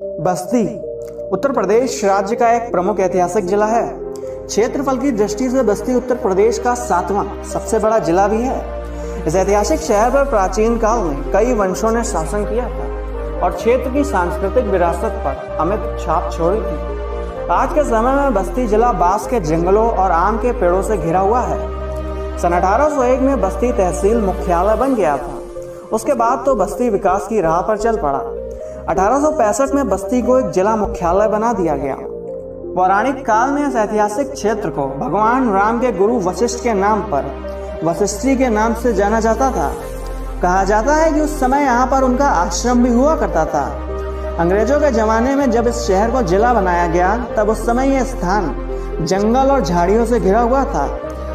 बस्ती उत्तर प्रदेश राज्य का एक प्रमुख ऐतिहासिक जिला है। क्षेत्रफल की दृष्टि से बस्ती उत्तर प्रदेश का 7वां सबसे बड़ा जिला भी है। इस ऐतिहासिक शहर पर प्राचीन काल में कई वंशों ने शासन किया था और क्षेत्र की सांस्कृतिक विरासत पर अमिट छाप छोड़ी थी। आज के समय में बस्ती जिला बांस के जंगलों और आम के पेड़ों से घिरा हुआ है। सन 1801 में बस्ती तहसील मुख्यालय बन गया था। उसके बाद तो बस्ती विकास की राह पर चल पड़ा। 1865 में बस्ती को एक जिला मुख्यालय बना दिया गया। पौराणिक काल में इस ऐतिहासिक क्षेत्र को भगवान राम के गुरु वशिष्ठ के नाम पर वशिष्ठी के नाम से जाना जाता था। कहा जाता है कि उस समय यहाँ पर उनका आश्रम भी हुआ करता था। अंग्रेजों के जमाने में जब इस शहर को जिला बनाया गया तब उस समय यह स्थान जंगल और झाड़ियों से घिरा हुआ था,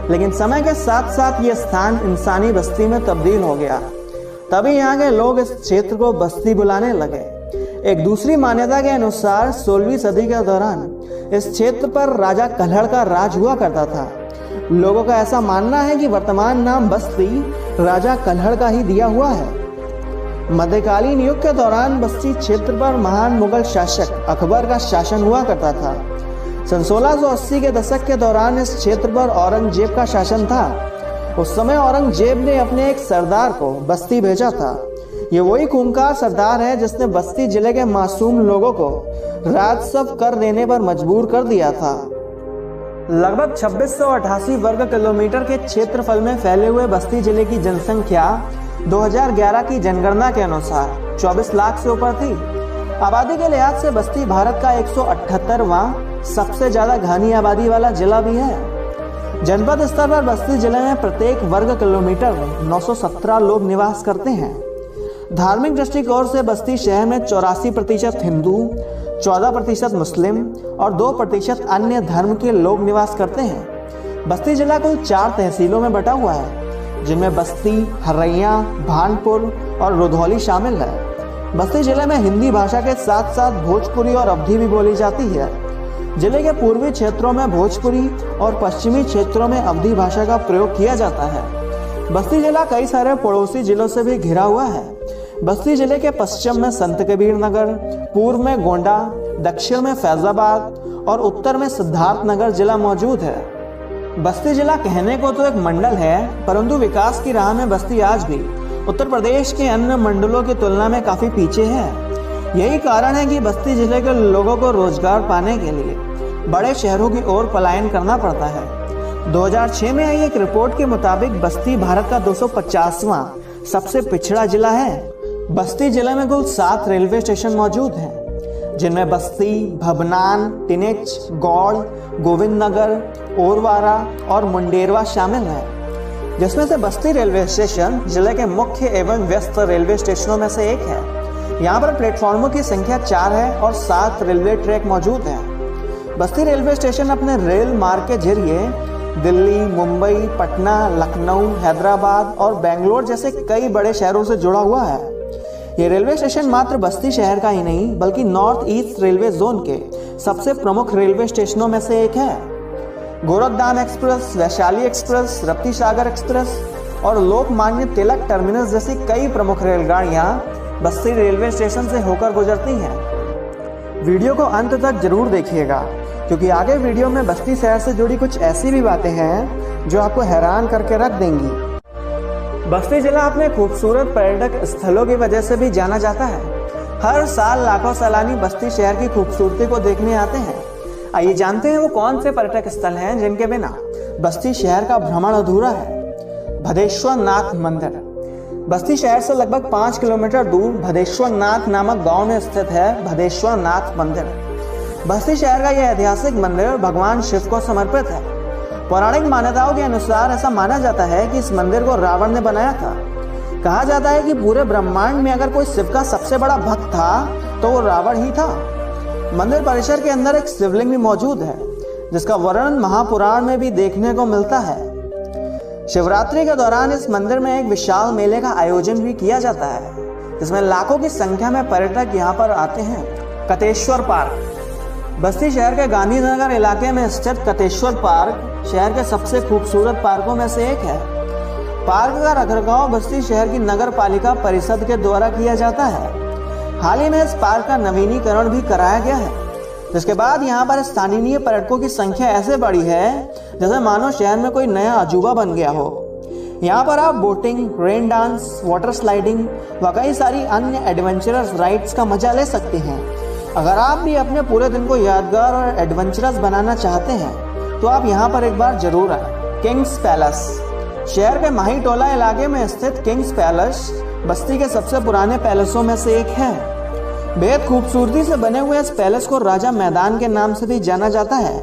लेकिन समय के साथ साथ ये स्थान इंसानी बस्ती में तब्दील हो गया। तभी यहाँ के लोग इस क्षेत्र को बस्ती बुलाने लगे। एक दूसरी मान्यता के अनुसार 16वीं सदी के दौरान इस क्षेत्र पर राजा कल्हड़ का राज हुआ करता था। लोगों का ऐसा मानना है कि वर्तमान नाम बस्ती राजा कल्हड़ का ही दिया हुआ है। मध्यकालीन युग के दौरान बस्ती क्षेत्र पर महान मुगल शासक अकबर का शासन हुआ करता था। सन 1680 के दशक के दौरान इस क्षेत्र पर औरंगजेब का शासन था। उस समय औरंगजेब ने अपने एक सरदार को बस्ती भेजा था। ये वही खूंखार सरदार है जिसने बस्ती जिले के मासूम लोगों को राजस्व कर देने पर मजबूर कर दिया था। लगभग 2688 वर्ग किलोमीटर के क्षेत्रफल में फैले हुए बस्ती जिले की जनसंख्या 2011 की जनगणना के अनुसार 24 लाख से ऊपर थी। आबादी के लिहाज से बस्ती भारत का 178वां सबसे ज्यादा घनी आबादी वाला जिला भी है। जनपद स्तर पर बस्ती जिले में प्रत्येक वर्ग किलोमीटर में 917 लोग निवास करते हैं। धार्मिक दृष्टिकोण से बस्ती शहर में 84% हिंदू, 14% मुस्लिम और 2% अन्य धर्म के लोग निवास करते हैं। बस्ती जिला कुल 4 तहसीलों में बटा हुआ है, जिनमें बस्ती, हरैया, भानपुर और रुधौली शामिल है। बस्ती जिले में हिंदी भाषा के साथ साथ भोजपुरी और अवधी भी बोली जाती है। जिले के पूर्वी क्षेत्रों में भोजपुरी और पश्चिमी क्षेत्रों में अवधी भाषा का प्रयोग किया जाता है। बस्ती जिला कई सारे पड़ोसी जिलों से भी घिरा हुआ है। बस्ती जिले के पश्चिम में संत कबीर नगर, पूर्व में गोंडा, दक्षिण में फैजाबाद और उत्तर में सिद्धार्थ नगर जिला मौजूद है। बस्ती जिला कहने को तो एक मंडल है, परंतु विकास की राह में बस्ती आज भी उत्तर प्रदेश के अन्य मंडलों की तुलना में काफी पीछे है। यही कारण है कि बस्ती जिले के लोगों को रोजगार पाने के लिए बड़े शहरों की ओर पलायन करना पड़ता है। 2006 में आई एक रिपोर्ट के मुताबिक बस्ती भारत का 250वां सबसे पिछड़ा जिला है। बस्ती जिले में कुल 7 रेलवे स्टेशन मौजूद हैं, जिनमें बस्ती, भबनान, टिनिच, गौड़, गोविंद नगर, ओरवारा और मुंडेरवा शामिल है। जिसमें से बस्ती रेलवे स्टेशन जिले के मुख्य एवं व्यस्त रेलवे स्टेशनों में से एक है। यहाँ पर प्लेटफॉर्मों की संख्या 4 है और 7 रेलवे ट्रैक मौजूद हैं। बस्ती रेलवे स्टेशन अपने रेल मार्ग के जरिए दिल्ली, मुंबई, पटना, लखनऊ, हैदराबाद और बेंगलोर जैसे कई बड़े शहरों से जुड़ा हुआ है। ये रेलवे स्टेशन मात्र बस्ती शहर का ही नहीं बल्कि नॉर्थ ईस्ट रेलवे जोन के सबसे प्रमुख रेलवे स्टेशनों में से एक है। गोरखधाम एक्सप्रेस, वैशाली एक्सप्रेस, रप्ती सागर एक्सप्रेस और लोकमान्य तिलक टर्मिनस जैसी कई प्रमुख रेलगाड़ियां बस्ती रेलवे स्टेशन से होकर गुजरती हैं। वीडियो को अंत तक जरूर देखिएगा, क्योंकि आगे वीडियो में बस्ती शहर से जुड़ी कुछ ऐसी भी बातें हैं जो आपको हैरान करके रख देंगी। बस्ती जिला अपने खूबसूरत पर्यटक स्थलों की वजह से भी जाना जाता है। हर साल लाखों सैलानी बस्ती शहर की खूबसूरती को देखने आते हैं। आइए जानते हैं वो कौन से पर्यटक स्थल हैं जिनके बिना बस्ती शहर का भ्रमण अधूरा है। भदेश्वर नाथ मंदिर। बस्ती शहर से लगभग 5 किलोमीटर दूर भदेश्वर नाथ नामक गांव में स्थित है भदेश्वर नाथ मंदिर। बस्ती शहर का यह ऐतिहासिक मंदिर भगवान शिव को समर्पित है। पौराणिक मान्यताओं के अनुसार ऐसा माना जाता है कि इस मंदिर को रावण ने बनाया था। कहा जाता है कि पूरे ब्रह्मांड में अगर कोई शिव का सबसे बड़ा भक्त था तो वो रावण ही था। मंदिर परिसर के अंदर एक शिवलिंग भी मौजूद है, जिसका वर्णन महापुराण में भी देखने को मिलता है। शिवरात्रि के दौरान इस मंदिर में एक विशाल मेले का आयोजन भी किया जाता है, जिसमें लाखों की संख्या में पर्यटक यहाँ पर आते हैं। कतेश्वर पार्क। बस्ती शहर के गांधीनगर इलाके में स्थित कतेश्वर पार्क शहर के सबसे खूबसूरत पार्कों में से एक है। पार्क का रखरखाव बस्ती शहर की नगर पालिका परिषद के द्वारा किया जाता है। हाल ही में इस पार्क का नवीनीकरण भी कराया गया है, जिसके बाद यहाँ पर स्थानीय पर्यटकों की संख्या ऐसे बढ़ी है जैसे मानो शहर में कोई नया अजूबा बन गया हो। यहाँ पर आप boating, rain dance, water sliding व कई सारी अन्य एडवेंचरस राइड्स का मजा ले सकते हैं। अगर आप भी अपने पूरे दिन को यादगार और एडवेंचरस बनाना चाहते हैं तो आप यहाँ पर एक बार जरूर आए। Kings palace. शहर के माही टोला इलाके में स्थित किंग्स पैलेस बस्ती के सबसे पुराने पैलेसों में से एक है। बेहद खूबसूरती से बने हुए इस पैलेस को राजा मैदान के नाम से भी जाना जाता है।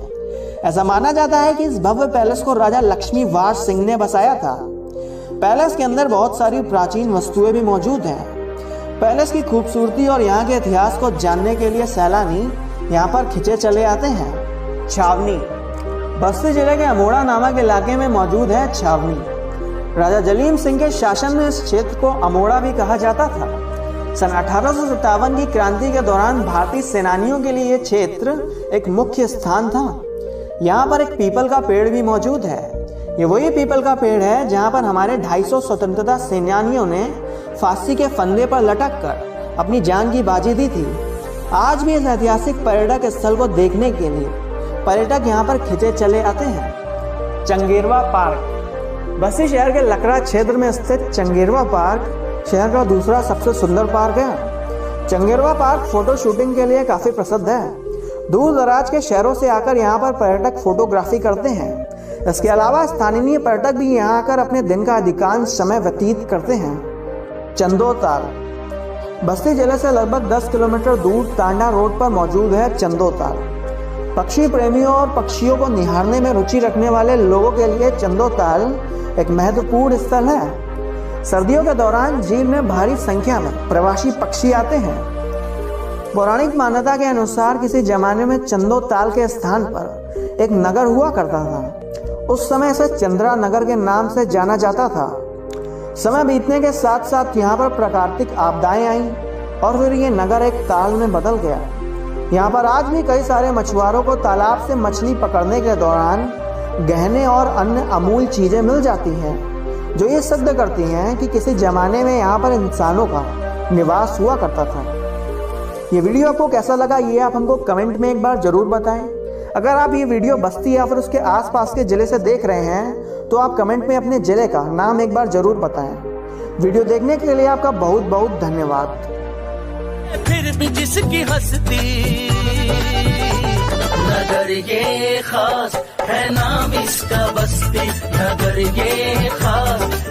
ऐसा माना जाता है कि इस भव्य पैलेस को राजा लक्ष्मी वार सिंह ने बसाया था। पैलेस के अंदर बहुत सारी प्राचीन वस्तुएं भी मौजूद हैं। पैलेस की खूबसूरती और यहाँ के इतिहास को जानने के लिए सैलानी यहाँ पर खिंचे चले आते हैं। छावनी। बस्ती जिले के अमोड़ा नामक इलाके में मौजूद है छावनी। राजा जलीम सिंह के शासन में इस क्षेत्र को अमोड़ा भी कहा जाता था। सन 1857 की क्रांति के दौरान भारतीय सेनानियों के लिए यह क्षेत्र एक मुख्य स्थान था। यहाँ पर एक पीपल का पेड़ भी मौजूद है। ये वही पीपल का पेड़ है जहाँ पर हमारे 250 स्वतंत्रता सेनानियों ने फांसी के फंदे पर लटक कर अपनी जान की बाजी दी थी। आज भी इस ऐतिहासिक पर्यटक स्थल को देखने के लिए पर्यटक यहाँ पर खिंचे चले आते हैं। चंगेरवा पार्क। बस्ती शहर के लकड़ा क्षेत्र में स्थित चंगेरवा पार्क शहर का दूसरा सबसे सुंदर पार्क है। चंगेरवा पार्क फोटो शूटिंग के लिए काफी प्रसिद्ध है। दूर दराज के शहरों से आकर यहाँ पर पर्यटक फोटोग्राफी करते हैं। इसके अलावा स्थानीय पर्यटक भी यहाँ आकर अपने दिन का अधिकांश समय व्यतीत करते हैं। चंदोताल। बस्ती जिले से लगभग 10 किलोमीटर दूर टांडा रोड पर मौजूद है चंदोताल। पक्षी प्रेमियों और पक्षियों को निहारने में रुचि रखने वाले लोगों के लिए चंदोताल एक महत्वपूर्ण स्थल है। सर्दियों के दौरान झील में भारी संख्या में प्रवासी पक्षी आते हैं। पौराणिक मान्यता के अनुसार किसी जमाने में चंदोताल के स्थान पर एक नगर हुआ करता था। उस समय इसे चंद्रा नगर के नाम से जाना जाता था। समय बीतने के साथ साथ यहाँ पर प्राकृतिक आपदाएं आईं और फिर ये नगर एक ताल में बदल गया। यहाँ पर आज भी कई सारे मछुआरों को तालाब से मछली पकड़ने के दौरान गहने और अन्य अमूल्य चीजें मिल जाती हैं, जो ये सिद्ध करती हैं कि किसी जमाने में यहाँ पर इंसानों का निवास हुआ करता था। ये वीडियो आपको कैसा लगा ये आप हमको कमेंट में एक बार जरूर बताएं। अगर आप ये वीडियो बस्ती या फिर उसके आसपास के जिले से देख रहे हैं तो आप कमेंट में अपने जिले का नाम एक बार जरूर बताएं। वीडियो देखने के लिए आपका बहुत बहुत धन्यवाद। फिर भी जिसकी हस्ती नगर ये खास है, नाम इसका बस्ती नगर ये खास